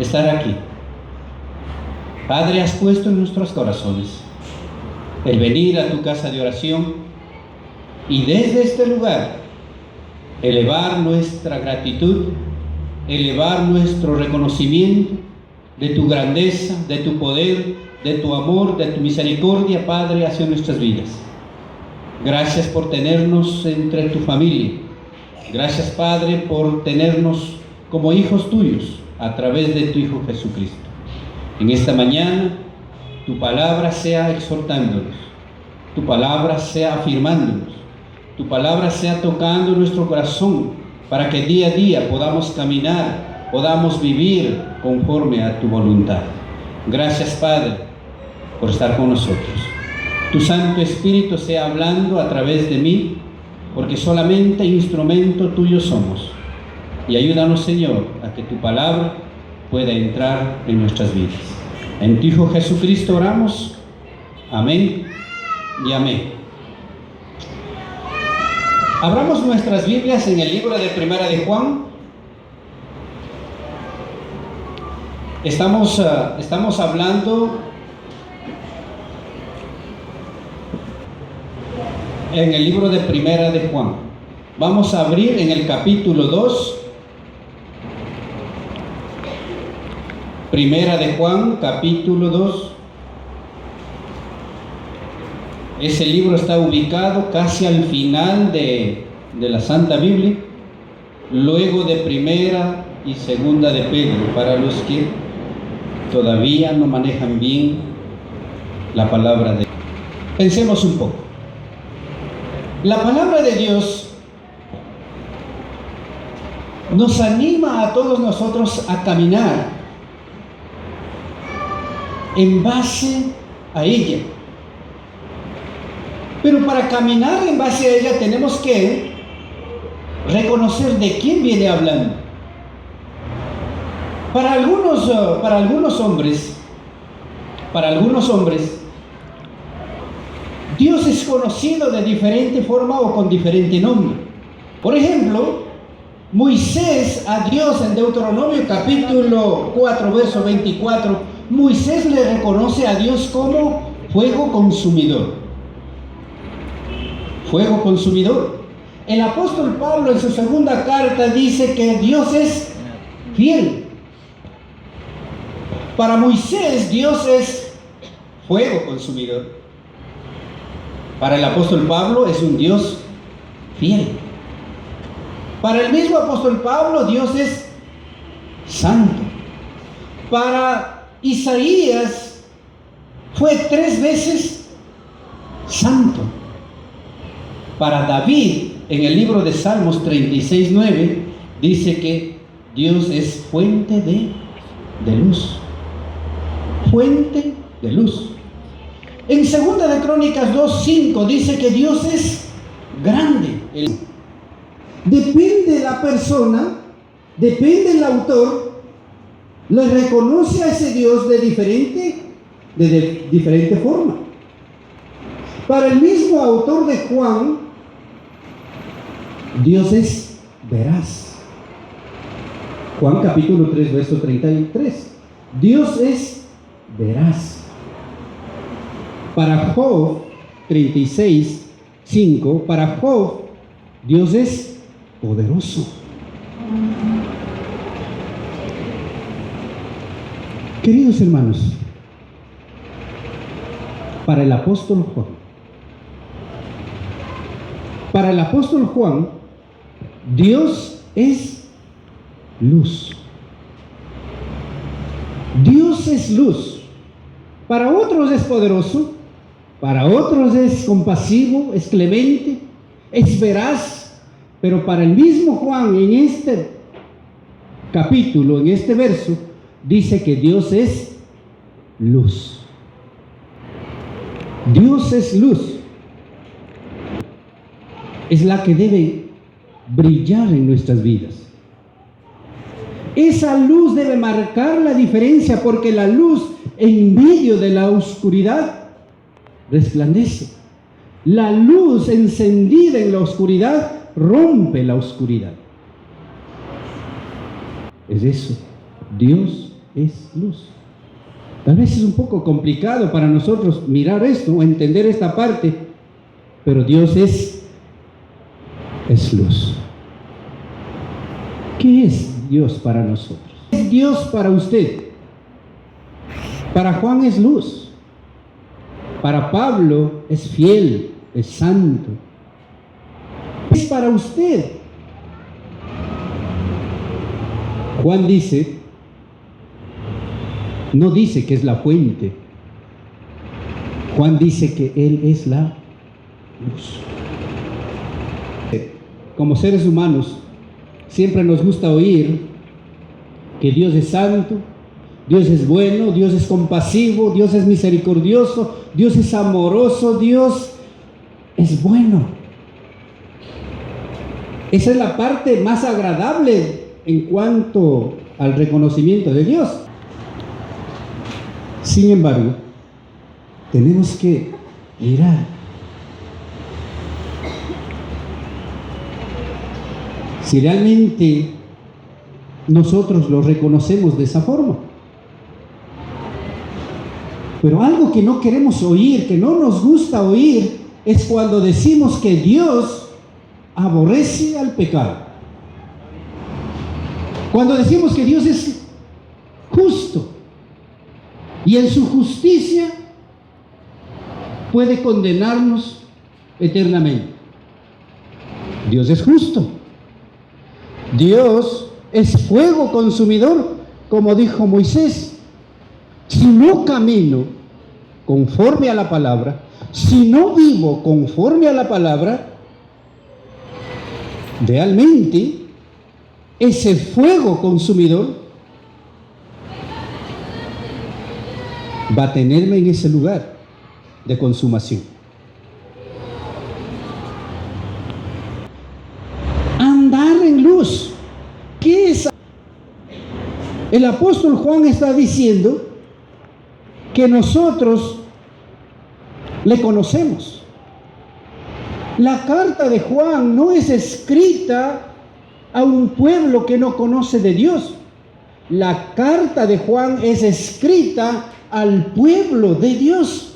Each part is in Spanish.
Estar aquí. Padre, has puesto en nuestros corazones el venir a tu casa de oración y desde este lugar elevar nuestra gratitud, elevar nuestro reconocimiento de tu grandeza, de tu poder, de tu amor, de tu misericordia, Padre, hacia nuestras vidas. Gracias por tenernos entre tu familia. Gracias, Padre, por tenernos como hijos tuyos a través de tu Hijo Jesucristo. En esta mañana, tu palabra sea exhortándonos, tu palabra sea afirmándonos, tu palabra sea tocando nuestro corazón para que día a día podamos caminar, podamos vivir conforme a tu voluntad. Gracias, Padre, por estar con nosotros. Tu Santo Espíritu sea hablando a través de mí, porque solamente instrumento tuyo somos. Y ayúdanos, Señor, a que tu palabra pueda entrar en nuestras vidas. En tu Hijo Jesucristo oramos. Amén y amén. Abramos nuestras Biblias en el libro de Primera de Juan. Estamos hablando en el libro de Primera de Juan. Vamos a abrir en el capítulo 2. Primera de Juan, capítulo 2. Ese libro está ubicado casi al final de la Santa Biblia, luego de Primera y Segunda de Pedro, para los que todavía no manejan bien la palabra de Dios. Pensemos un poco. La palabra de Dios nos anima a todos nosotros a caminar en base a ella. Pero para caminar en base a ella tenemos que reconocer de quién viene hablando. Para algunos hombres, Dios es conocido de diferente forma o con diferente nombre. Por ejemplo, Moisés a Dios en Deuteronomio capítulo 4, verso 24, Moisés le reconoce a Dios como fuego consumidor. Fuego consumidor. El apóstol Pablo en su segunda carta dice que Dios es fiel. Para Moisés, Dios es fuego consumidor. Para el apóstol Pablo es un Dios fiel. Para el mismo apóstol Pablo, Dios es santo. Para Isaías fue 3 veces santo. Para David, en el libro de Salmos 36:9, dice que Dios es fuente de luz. Fuente de luz. En Segunda de Crónicas 2:5 dice que Dios es grande. Depende de la persona, depende del autor, le reconoce a ese Dios de diferente forma. Para el mismo autor de Juan, Dios es veraz. Juan capítulo 3, verso 33. Dios es veraz. Para Job 36:5, para Job, Dios es poderoso. Queridos hermanos, para el apóstol Juan, Dios es luz. Dios es luz. Para otros es poderoso, para otros es compasivo, es clemente, es veraz, pero para el mismo Juan en este capítulo, en este verso, dice que Dios es luz. Dios es luz. Es la que debe brillar en nuestras vidas. Esa luz debe marcar la diferencia, porque la luz en medio de la oscuridad resplandece. La luz encendida en la oscuridad rompe la oscuridad. es eso. Dios es luz. Tal vez es un poco complicado para nosotros mirar esto o entender esta parte, pero Dios es luz. ¿Qué es Dios para nosotros? ¿Qué es Dios para usted? Para Juan es luz. Para Pablo es fiel, es santo. Es para usted. Juan dice, no dice que es la fuente. Juan dice que Él es la luz. Como seres humanos, siempre nos gusta oír que Dios es santo, Dios es bueno, Dios es compasivo, Dios es misericordioso, Dios es amoroso, Dios es bueno. Esa es la parte más agradable en cuanto al reconocimiento de Dios. Sin embargo, tenemos que mirar si realmente nosotros lo reconocemos de esa forma. Pero algo que no queremos oír, que no nos gusta oír, es cuando decimos que Dios aborrece al pecado. Cuando decimos que Dios es justo y en su justicia puede condenarnos eternamente. Dios es justo. Dios es fuego consumidor, como dijo Moisés. Si no camino conforme a la palabra, si no vivo conforme a la palabra, realmente ese fuego consumidor va a tenerme en ese lugar de consumación. Andar en luz. ¿Qué es? El apóstol Juan está diciendo que nosotros le conocemos. La carta de Juan no es escrita a un pueblo que no conoce de Dios. La carta de Juan es escrita al pueblo de Dios.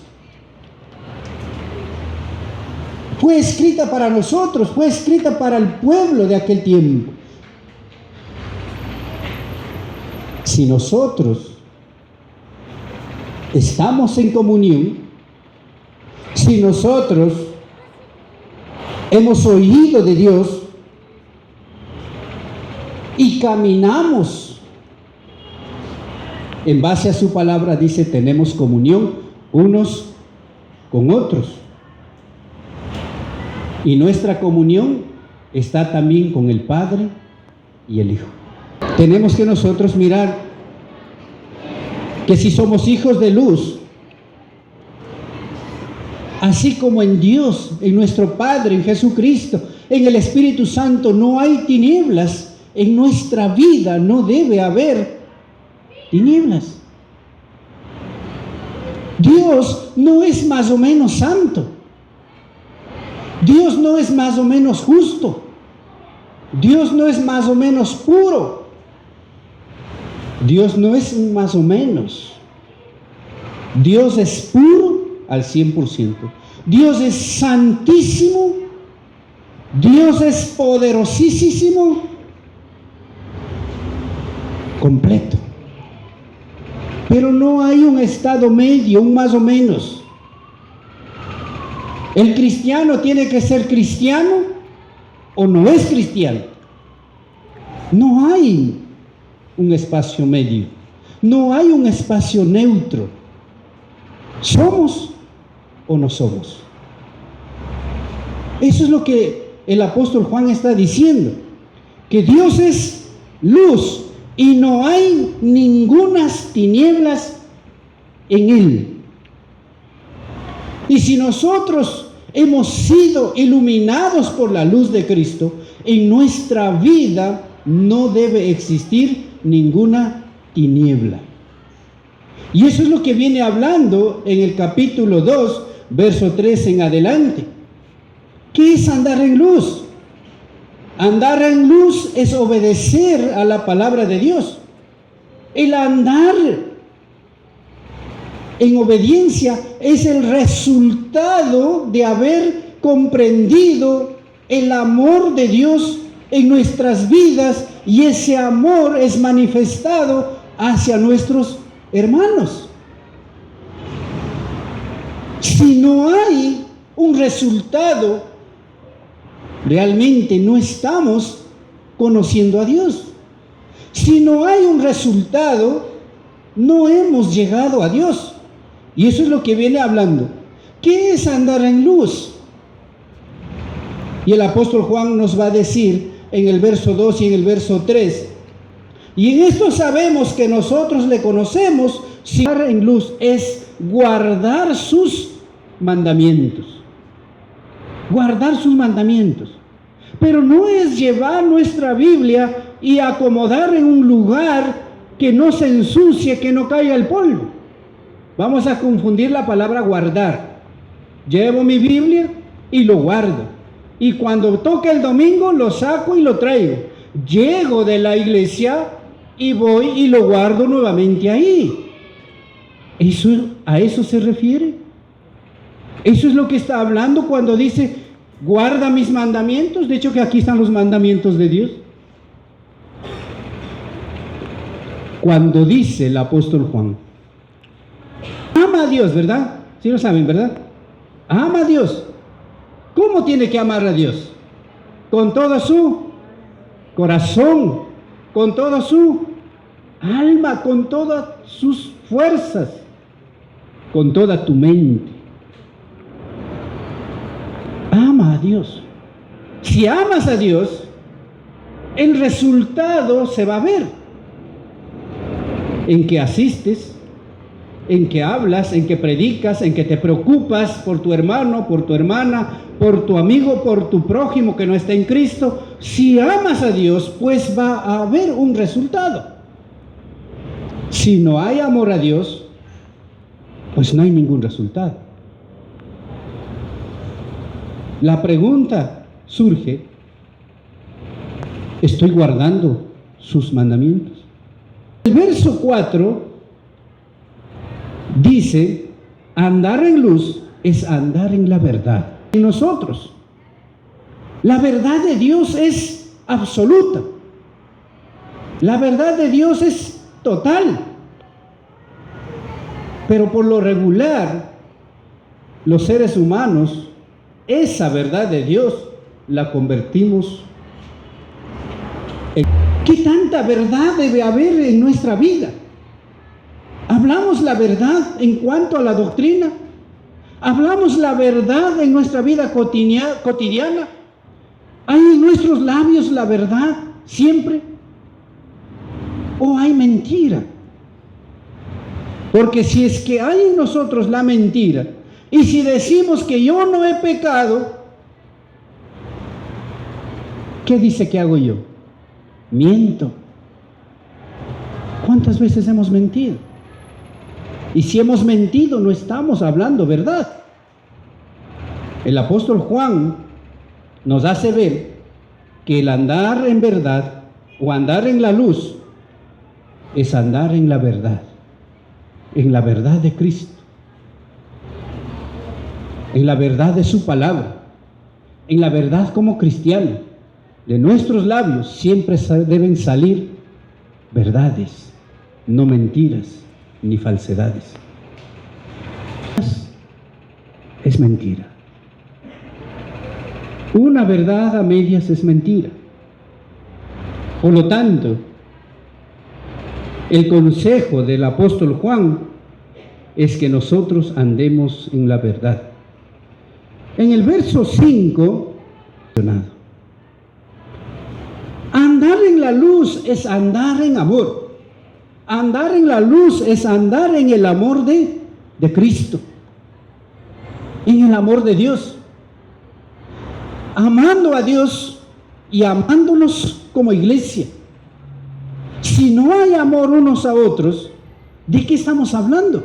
Fue escrita para nosotros, fue escrita para el pueblo de aquel tiempo. Si nosotros estamos en comunión, si nosotros hemos oído de Dios y caminamos en base a su palabra, dice, tenemos comunión unos con otros. Y nuestra comunión está también con el Padre y el Hijo. Tenemos que nosotros mirar que si somos hijos de luz, así como en Dios, en nuestro Padre, en Jesucristo, en el Espíritu Santo, no hay tinieblas, en nuestra vida no debe haber tinieblas. Dios no es más o menos santo. Dios no es más o menos justo. Dios no es más o menos puro. Dios no es más o menos. Dios es puro al 100%. Dios es santísimo. Dios es poderosísimo. Completo. Pero no hay un estado medio, un más o menos. ¿El cristiano tiene que ser cristiano o no es cristiano? No hay un espacio medio, no hay un espacio neutro. ¿Somos o no somos? Eso es lo que el apóstol Juan está diciendo, que Dios es luz y no hay ningunas tinieblas en Él. Y si nosotros hemos sido iluminados por la luz de Cristo, en nuestra vida no debe existir ninguna tiniebla. Y eso es lo que viene hablando en el capítulo 2, verso 3 en adelante. ¿Qué es andar en luz? Andar en luz es obedecer a la palabra de Dios. El andar en obediencia es el resultado de haber comprendido el amor de Dios en nuestras vidas, y ese amor es manifestado hacia nuestros hermanos. Si no hay un resultado, realmente no estamos conociendo a Dios. Si no hay un resultado, no hemos llegado a Dios. Y eso es lo que viene hablando. ¿Qué es andar en luz? Y el apóstol Juan nos va a decir en el verso 2 y en el verso 3: y en esto sabemos que nosotros le conocemos, si andar en luz es guardar sus mandamientos. Guardar sus mandamientos. Pero no es llevar nuestra Biblia y acomodar en un lugar que no se ensucie, que no caiga el polvo. Vamos a confundir la palabra guardar. Llevo mi Biblia y lo guardo. Y cuando toque el domingo lo saco y lo traigo. Llego de la iglesia y voy y lo guardo nuevamente ahí. ¿A eso se refiere? Eso es lo que está hablando cuando dice: guarda mis mandamientos. De hecho, que aquí están los mandamientos de Dios. Cuando dice el apóstol Juan, ama a Dios, ¿verdad? Sí lo saben, ¿verdad? Ama a Dios. ¿Cómo tiene que amar a Dios? Con todo su corazón, con toda su alma, con todas sus fuerzas, con toda tu mente. Ama a Dios. Si amas a Dios, el resultado se va a ver en que asistes, en que hablas, en que predicas, en que te preocupas por tu hermano, por tu hermana, por tu amigo, por tu prójimo que no está en Cristo. Si amas a Dios, pues va a haber un resultado. Si no hay amor a Dios, pues no hay ningún resultado. La pregunta surge: ¿estoy guardando sus mandamientos? El verso 4 dice: andar en luz es andar en la verdad. Y nosotros, la verdad de Dios es absoluta. La verdad de Dios es total. Pero por lo regular, los seres humanos, esa verdad de Dios la convertimos en... ¿Qué tanta verdad debe haber en nuestra vida? ¿Hablamos la verdad en cuanto a la doctrina? ¿Hablamos la verdad en nuestra vida cotidiana? ¿Hay en nuestros labios la verdad siempre? ¿O hay mentira? Porque si es que hay en nosotros la mentira, y si decimos que yo no he pecado, ¿qué dice que hago yo? Miento. ¿Cuántas veces hemos mentido? Y si hemos mentido, no estamos hablando verdad. El apóstol Juan nos hace ver que el andar en verdad o andar en la luz es andar en la verdad de Cristo, en la verdad de su palabra, en la verdad como cristiano. De nuestros labios siempre deben salir verdades, no mentiras ni falsedades. Es mentira. Una verdad a medias es mentira. Por lo tanto, el consejo del apóstol Juan es que nosotros andemos en la verdad. En el verso 5, andar en la luz es andar en amor. Andar en la luz es andar en el amor de Cristo, en el amor de Dios, amando a Dios y amándonos como iglesia. Si no hay amor unos a otros, ¿de qué estamos hablando?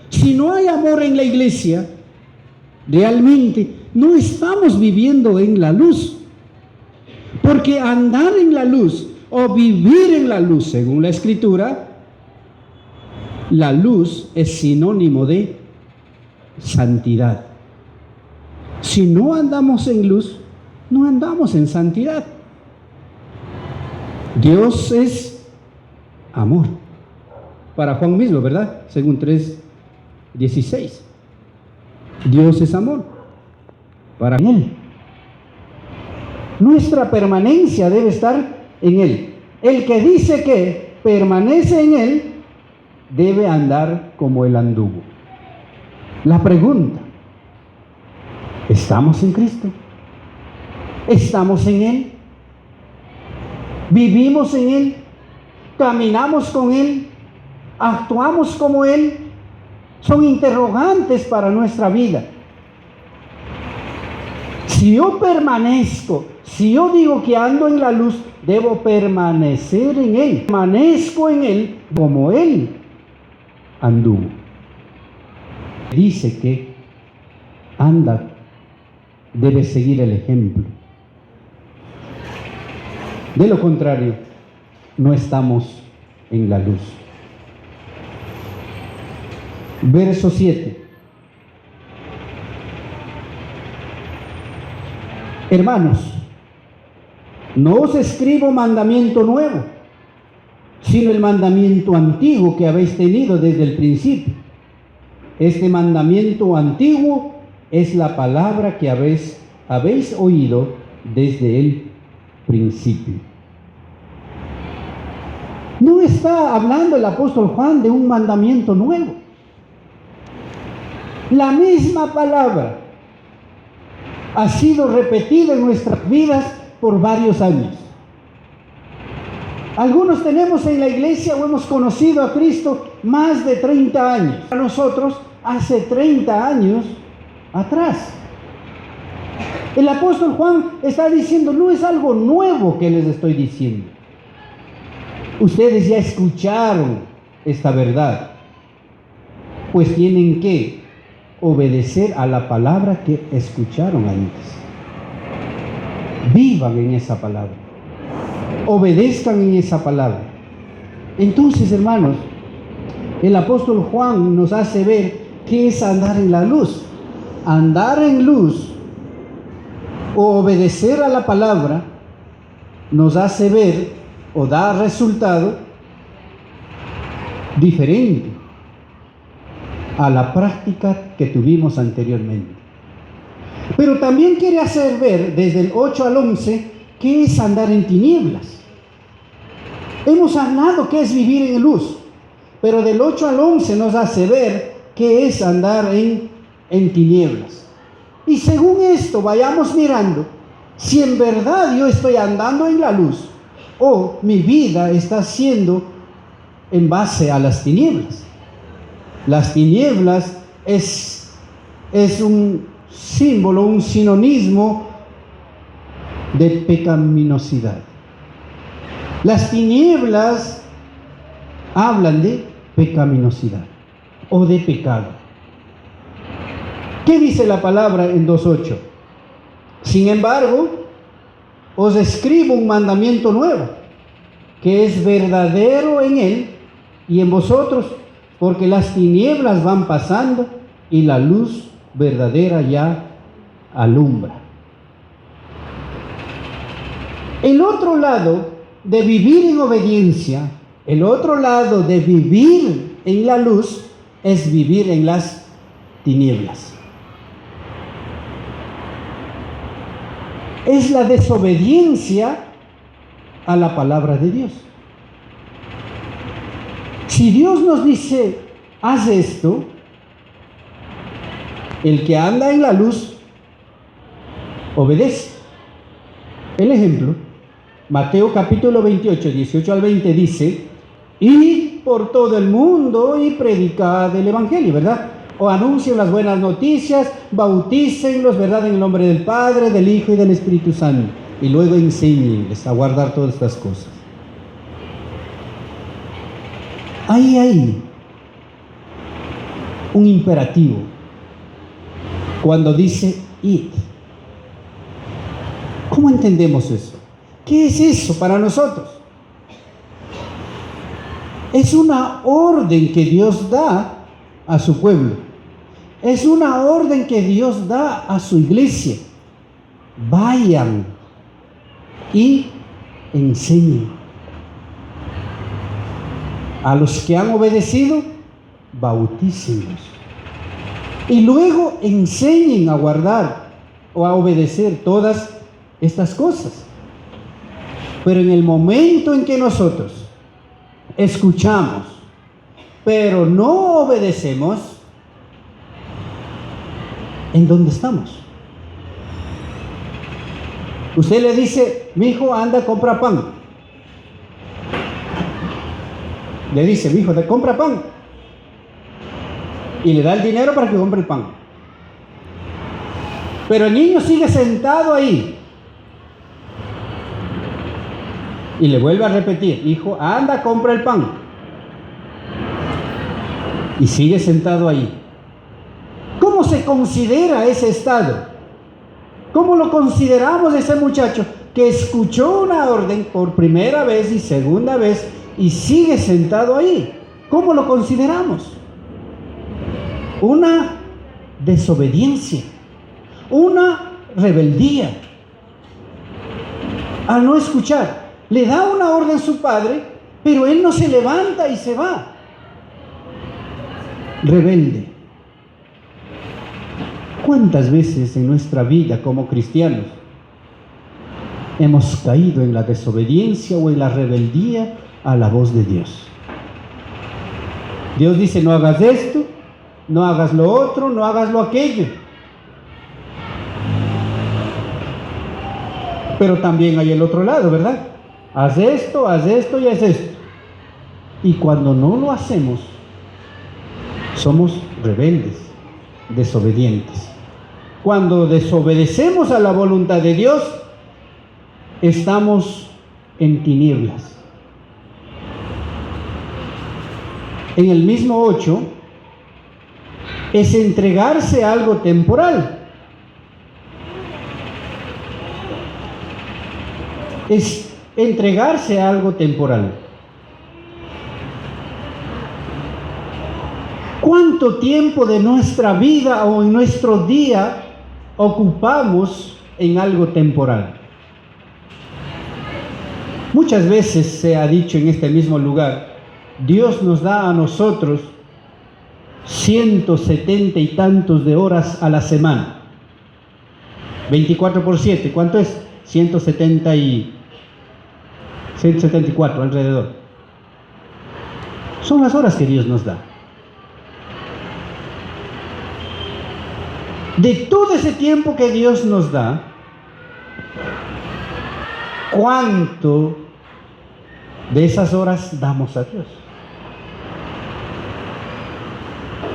Si no hay amor en la iglesia, realmente no estamos viviendo en la luz. Porque andar en la luz o vivir en la luz, según la Escritura, la luz es sinónimo de santidad. Si no andamos en luz, no andamos en santidad. Dios es amor. Para Juan mismo, ¿verdad? Según 3:16. Dios es amor. Para Él. Nuestra permanencia debe estar en Él. El que dice que permanece en Él debe andar como Él anduvo. La pregunta: ¿estamos en Cristo? ¿Estamos en Él? ¿Vivimos en Él? ¿Caminamos con Él? ¿Actuamos como Él? Son interrogantes para nuestra vida. Si yo permanezco, si yo digo que ando en la luz, debo permanecer en Él. Permanezco en Él como Él anduvo. Dice que anda, debe seguir el ejemplo. De lo contrario, no estamos en la luz. Verso 7. Hermanos, no os escribo mandamiento nuevo, sino el mandamiento antiguo que habéis tenido desde el principio. Este mandamiento antiguo es la palabra que habéis oído desde el principio. No está hablando el apóstol Juan de un mandamiento nuevo. La misma palabra ha sido repetida en nuestras vidas por varios años. Algunos tenemos en la iglesia o hemos conocido a Cristo más de 30 años. A nosotros hace 30 años atrás. El apóstol Juan está diciendo, no es algo nuevo que les estoy diciendo. Ustedes ya escucharon esta verdad, pues tienen que obedecer a la palabra que escucharon antes. Vivan en esa palabra. Obedezcan en esa palabra. Entonces, hermanos, el apóstol Juan nos hace ver qué es andar en la luz. Andar en luz o obedecer a la palabra nos hace ver o da resultado diferente a la práctica que tuvimos anteriormente. Pero también quiere hacer ver desde el 8 al 11 qué es andar en tinieblas. Hemos hablado qué es vivir en luz, pero del 8 al 11 nos hace ver qué es andar en tinieblas. Y según esto vayamos mirando si en verdad yo estoy andando en la luz o mi vida está siendo en base a las tinieblas. Las tinieblas es un símbolo, un sinónimo de pecaminosidad. Las tinieblas hablan de pecaminosidad o de pecado. ¿Qué dice la palabra en 2:8? Sin embargo, os escribo un mandamiento nuevo, que es verdadero en él y en vosotros, porque las tinieblas van pasando y la luz verdadera ya alumbra. El otro lado de vivir en obediencia, el otro lado de vivir en la luz, es vivir en las tinieblas. Es la desobediencia a la palabra de Dios. Si Dios nos dice, haz esto, el que anda en la luz, obedece. El ejemplo, Mateo capítulo 28, 18 al 20 dice, id por todo el mundo y predicad el evangelio, ¿verdad? O anuncien las buenas noticias, bautícenlos, ¿verdad? En el nombre del Padre, del Hijo y del Espíritu Santo. Y luego enséñenles a guardar todas estas cosas. Ahí hay un imperativo cuando dice id. ¿Cómo entendemos eso? ¿Qué es eso para nosotros? Es una orden que Dios da a su pueblo. Es una orden que Dios da a su iglesia. Vayan y enseñen. A los que han obedecido, bautícenlos. Y luego enseñen a guardar o a obedecer todas estas cosas. Pero en el momento en que nosotros escuchamos, pero no obedecemos, ¿en dónde estamos? Usted le dice, mi hijo, anda, compra pan. Le dice, mi hijo, te compra pan. Y le da el dinero para que compre el pan. Pero el niño sigue sentado ahí. Y le vuelve a repetir, hijo, anda, compra el pan. Y sigue sentado ahí. ¿Cómo se considera ese estado? ¿Cómo lo consideramos ese muchacho que escuchó una orden por primera vez y segunda vez y sigue sentado ahí? ¿Cómo lo consideramos? Una desobediencia, una rebeldía. Al no escuchar, le da una orden a su padre, pero él no se levanta y se va. Rebelde. ¿Cuántas veces en nuestra vida como cristianos hemos caído en la desobediencia o en la rebeldía a la voz de Dios? Dios dice, no hagas esto, no hagas lo otro, no hagas lo aquello. Pero también hay el otro lado, ¿verdad? Haz esto y haz esto. Y cuando no lo hacemos, somos rebeldes, desobedientes. Cuando desobedecemos a la voluntad de Dios, estamos en tinieblas. En el mismo 8, es entregarse a algo temporal. Es entregarse a algo temporal. ¿Cuánto tiempo de nuestra vida o en nuestro día ocupamos en algo temporal? Muchas veces se ha dicho en este mismo lugar, Dios nos da a nosotros 170 y tantos de horas a la semana. 24 por 7, ¿cuánto es? 174 alrededor. Son las horas que Dios nos da. De todo ese tiempo que Dios nos da, ¿cuánto de esas horas damos a Dios?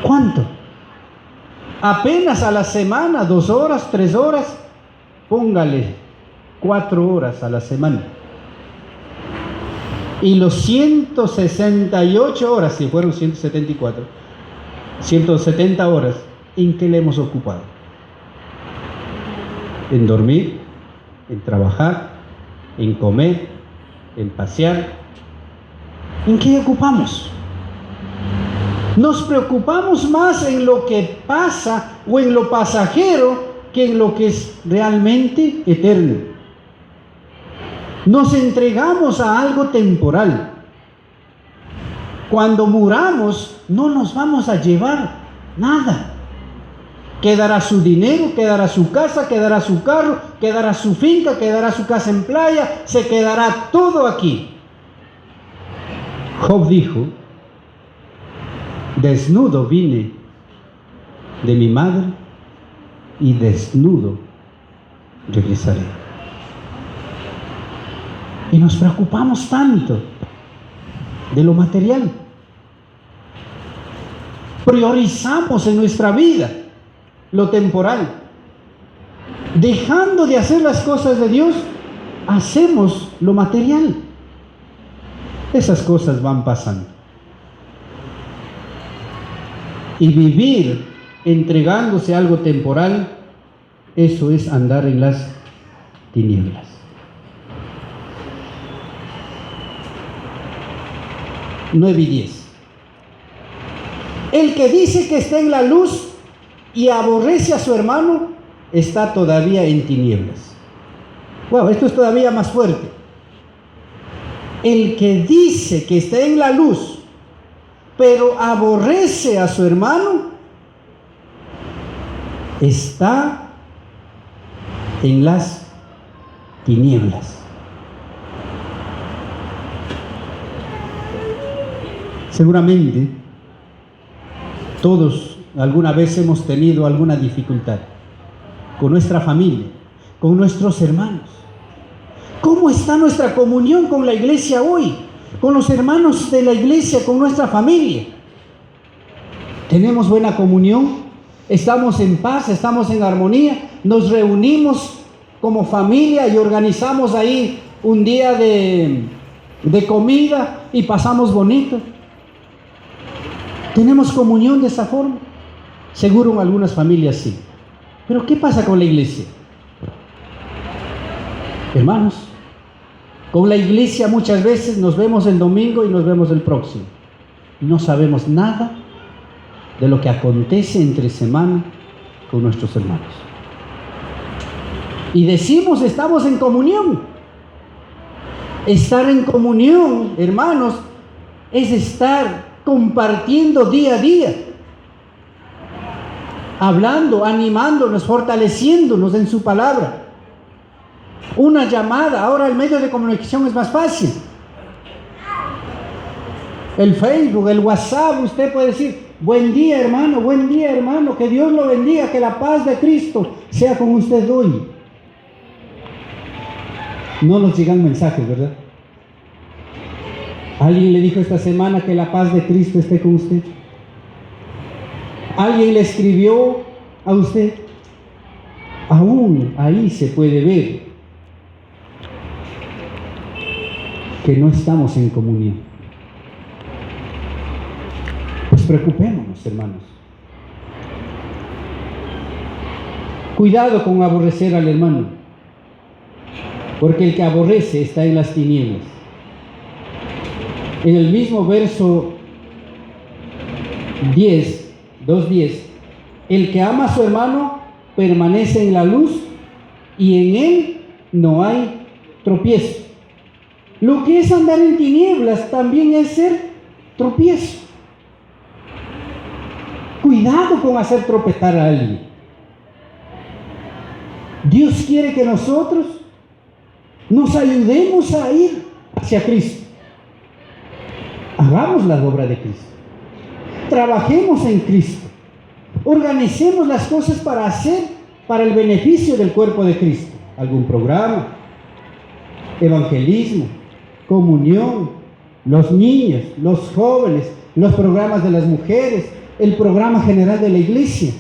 ¿Cuánto? Apenas a la semana, 2 horas, 3 horas, póngale 4 horas a la semana. Y los 168 horas, si fueron 174, 170 horas, ¿en qué le hemos ocupado? En dormir, en trabajar, en comer, en pasear. ¿En qué ocupamos? Nos preocupamos más en lo que pasa o en lo pasajero que en lo que es realmente eterno. Nos entregamos a algo temporal. Cuando muramos, no nos vamos a llevar nada. Quedará su dinero, quedará su casa, quedará su carro, quedará su finca, quedará su casa en playa, se quedará todo aquí. Job dijo, desnudo vine de mi madre y desnudo regresaré. Y nos preocupamos tanto de lo material. Priorizamos en nuestra vida lo temporal. Dejando de hacer las cosas de Dios, hacemos lo material. Esas cosas van pasando. Y vivir entregándose a algo temporal, eso es andar en las tinieblas. 9 y 10. El que dice que está en la luz y aborrece a su hermano, está todavía en tinieblas. Wow, esto es todavía más fuerte. El que dice que está en la luz, pero aborrece a su hermano, está en las tinieblas. Seguramente todos alguna vez hemos tenido alguna dificultad con nuestra familia, con nuestros hermanos. ¿Cómo está nuestra comunión con la iglesia hoy? Con los hermanos de la iglesia, con nuestra familia. ¿Tenemos buena comunión? ¿Estamos en paz? ¿Estamos en armonía? ¿Nos reunimos como familia y organizamos ahí un día de comida y pasamos bonito? ¿Tenemos comunión de esa forma? Seguro en algunas familias sí. Pero ¿qué pasa con la iglesia? Hermanos, con la iglesia muchas veces nos vemos el domingo y nos vemos el próximo. No sabemos nada de lo que acontece entre semana con nuestros hermanos. Y decimos, estamos en comunión. Estar en comunión, hermanos, es estar compartiendo día a día, hablando, animándonos, fortaleciéndonos en su palabra. Una llamada, ahora el medio de comunicación es más fácil. El Facebook, el WhatsApp, usted puede decir, buen día hermano, que Dios lo bendiga, que la paz de Cristo sea con usted hoy. No nos llegan mensajes, ¿verdad? ¿Alguien le dijo esta semana que la paz de Cristo esté con usted? ¿Alguien le escribió a usted? Aún ahí se puede ver que no estamos en comunión. Pues preocupémonos, hermanos. Cuidado con aborrecer al hermano, porque el que aborrece está en las tinieblas. En el mismo verso 2:10, el que ama a su hermano permanece en la luz y en él no hay tropiezo. Lo que es andar en tinieblas también es ser tropiezo. Cuidado con hacer tropezar a alguien. Dios quiere que nosotros nos ayudemos a ir hacia Cristo. Hagamos la obra de Cristo. Trabajemos en Cristo. Organicemos las cosas para el beneficio del cuerpo de Cristo. Algún programa, evangelismo, comunión, los niños, los jóvenes, los programas de las mujeres, el programa general de la iglesia.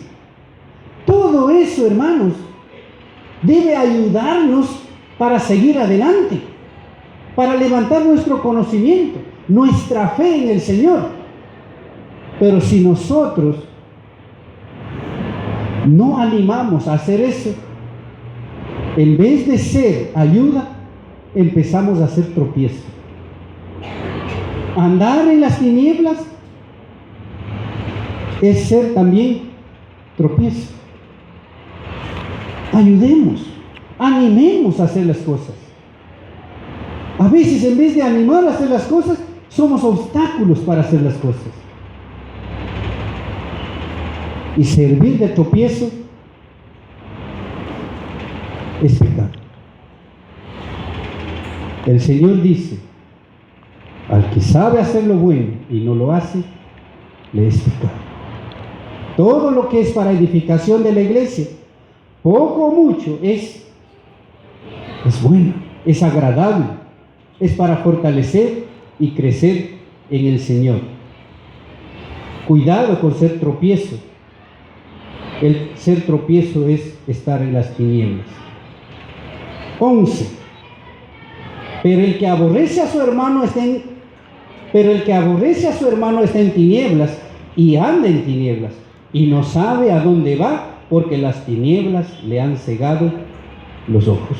Todo eso, hermanos, debe ayudarnos para seguir adelante, para levantar nuestro conocimiento, nuestra fe en el Señor. Pero si nosotros no animamos a hacer eso, en vez de ser ayuda, empezamos a hacer tropiezo. Andar en las tinieblas es ser también tropiezo. Ayudemos, animemos a hacer las cosas. A veces en vez de animar a hacer las cosas, somos obstáculos para hacer las cosas. Y servir de tropiezo es pecado. El Señor dice, al que sabe hacer lo bueno y no lo hace, le es pecado. Todo lo que es para edificación de la iglesia, poco o mucho, es bueno, es agradable, es para fortalecer y crecer en el Señor. Cuidado con ser tropiezo. El ser tropiezo es estar en las tinieblas. 11. Pero el que aborrece a su hermano está en tinieblas y anda en tinieblas y no sabe a dónde va, porque las tinieblas le han cegado los ojos.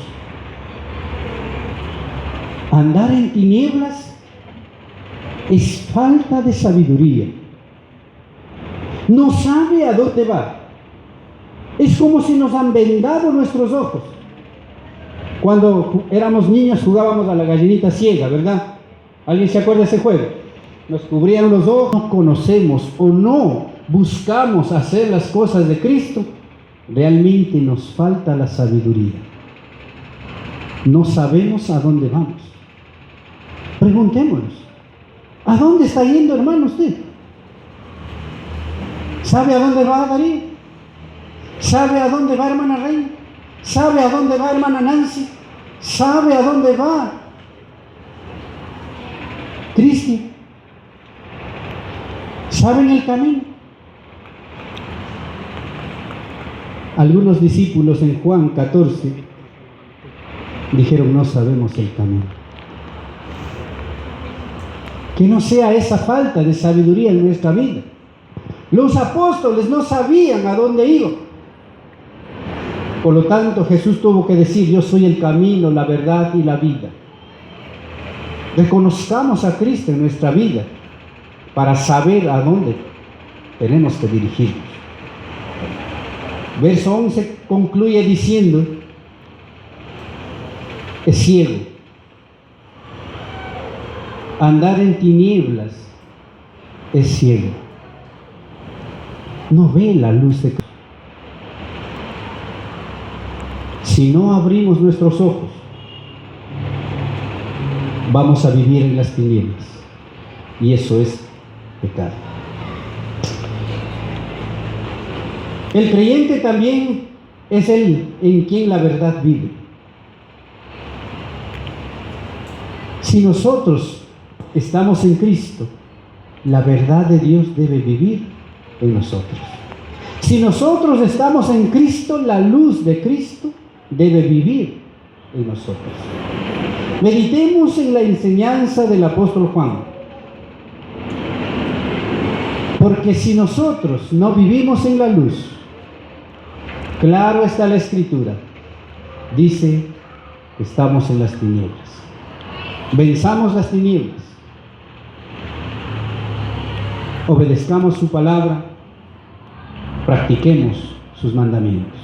Andar en tinieblas Es falta de sabiduría. No sabe a dónde va. Es como si nos han vendado nuestros ojos. Cuando éramos niños jugábamos a la gallinita ciega, ¿verdad? ¿Alguien se acuerda de ese juego? Nos cubrían los ojos. No conocemos o no buscamos hacer las cosas de Cristo. Realmente nos falta la sabiduría. No sabemos a dónde vamos. Preguntémonos, ¿a dónde está yendo, hermano, usted? ¿Sabe a dónde va, Darío? ¿Sabe a dónde va, hermana Reina? ¿Sabe a dónde va, hermana Nancy? ¿Sabe a dónde va Cristi? ¿Saben el camino? Algunos discípulos en Juan 14 dijeron: no sabemos el camino. Que no sea esa falta de sabiduría en nuestra vida. Los apóstoles no sabían a dónde iban. Por lo tanto, Jesús tuvo que decir: yo soy el camino, la verdad y la vida. Reconozcamos a Cristo en nuestra vida para saber a dónde tenemos que dirigirnos. Verso 11 concluye diciendo: es ciego. Andar en tinieblas es ciego. No ve la luz de Cristo. Si no abrimos nuestros ojos, vamos a vivir en las tinieblas. Y eso es pecado. El creyente también es el en quien la verdad vive. Si nosotros estamos en Cristo, la verdad de Dios debe vivir en nosotros. Si nosotros estamos en Cristo, la luz de Cristo debe vivir en nosotros. Meditemos en la enseñanza del apóstol Juan. Porque si nosotros no vivimos en la luz, claro está la Escritura, dice que estamos en las tinieblas. Venzamos las tinieblas. Obedezcamos su palabra, practiquemos sus mandamientos.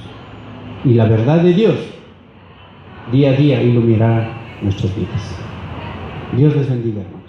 Y la verdad de Dios día a día iluminará nuestras vidas. Dios les bendiga, hermanos.